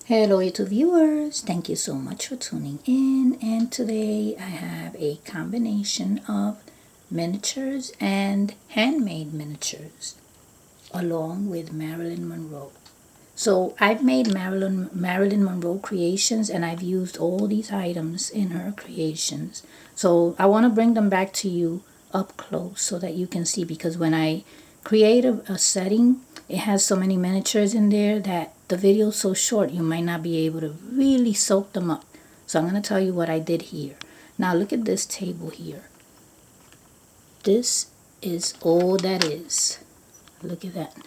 Hello YouTube viewers, thank you so much for tuning in, and today I have a combination of miniatures and handmade miniatures along with Marilyn Monroe. So I've made Marilyn Monroe creations, and I've used all these items in her creations. So I want to bring them back to you up close so that you can see, because when I create a setting, it has so many miniatures in there that the video is so short you might not be able to really soak them up. So I'm going to tell you what I did here. Now look at this table here. This is all that is. Look at that.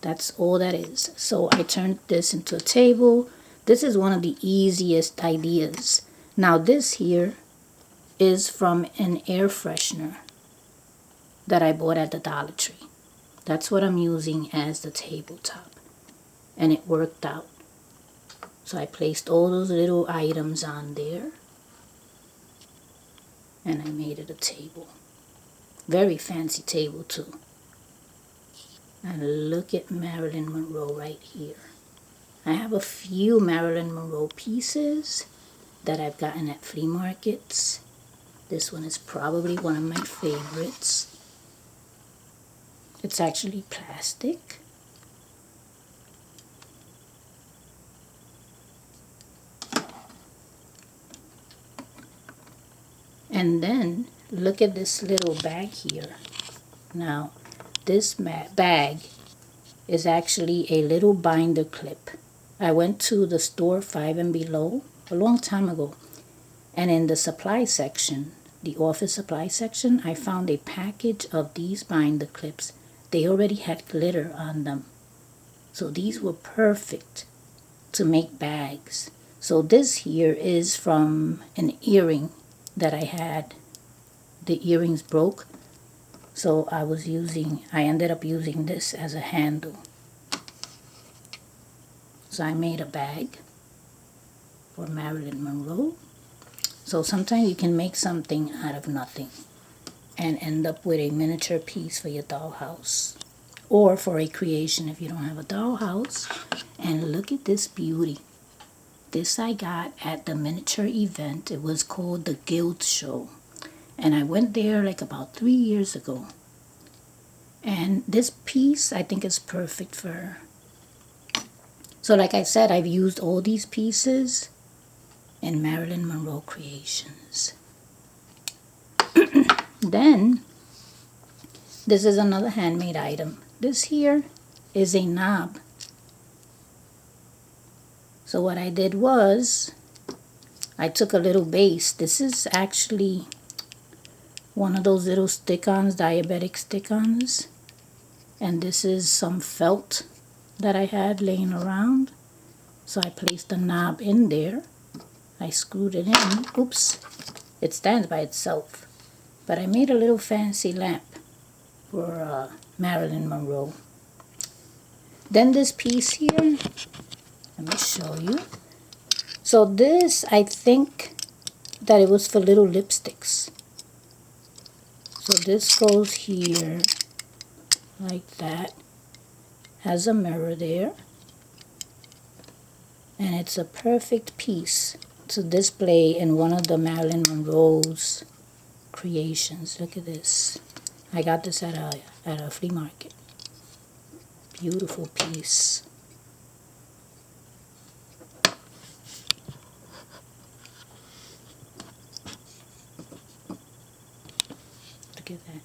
That's all that is. So I turned this into a table. This is one of the easiest ideas. Now this here is from an air freshener that I bought at the Dollar Tree. That's what I'm using as the tabletop, and it worked out. So I placed all those little items on there, and I made it a table. Very fancy table too. And look at Marilyn Monroe right here. I have a few Marilyn Monroe pieces that I've gotten at flea markets. This one is probably one of my favorites. It's actually plastic. And then look at this little bag here. Now this bag is actually a little binder clip. I went to the store 5 and Below a long time ago, and in the supply section, the office supply section, I found a package of these binder clips. They already had glitter on them, so these were perfect to make bags. So this here is from an earring that I had. The earrings broke, so I ended up using this as a handle. So I made a bag for Marilyn Monroe. So sometimes you can make something out of nothing and end up with a miniature piece for your dollhouse, or for a creation if you don't have a dollhouse. And look at this beauty. This I got at the miniature event. It was called the Guild Show, and I went there like about 3 years ago. And this piece I think is perfect for her. So like I said, I've used all these pieces in Marilyn Monroe creations. Then this is another handmade item. This here is a knob. So what I did was I took a little base. This is actually one of those little stick-ons, diabetic stick-ons. And this is some felt that I had laying around. So I placed the knob in there. I screwed it in. Oops, it stands by itself. But I made a little fancy lamp for Marilyn Monroe. Then this piece here, let me show you. So this, I think that it was for little lipsticks. So this goes here like that. Has a mirror there. And it's a perfect piece to display in one of the Marilyn Monroe's creations. Look at this. I got this at a flea market. Beautiful piece. Look at that.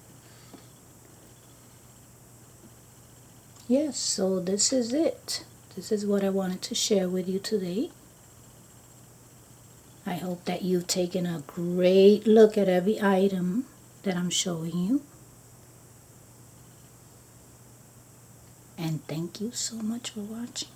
Yes, so this is it. This is what I wanted to share with you today. I hope that you've taken a great look at every item that I'm showing you. And thank you so much for watching.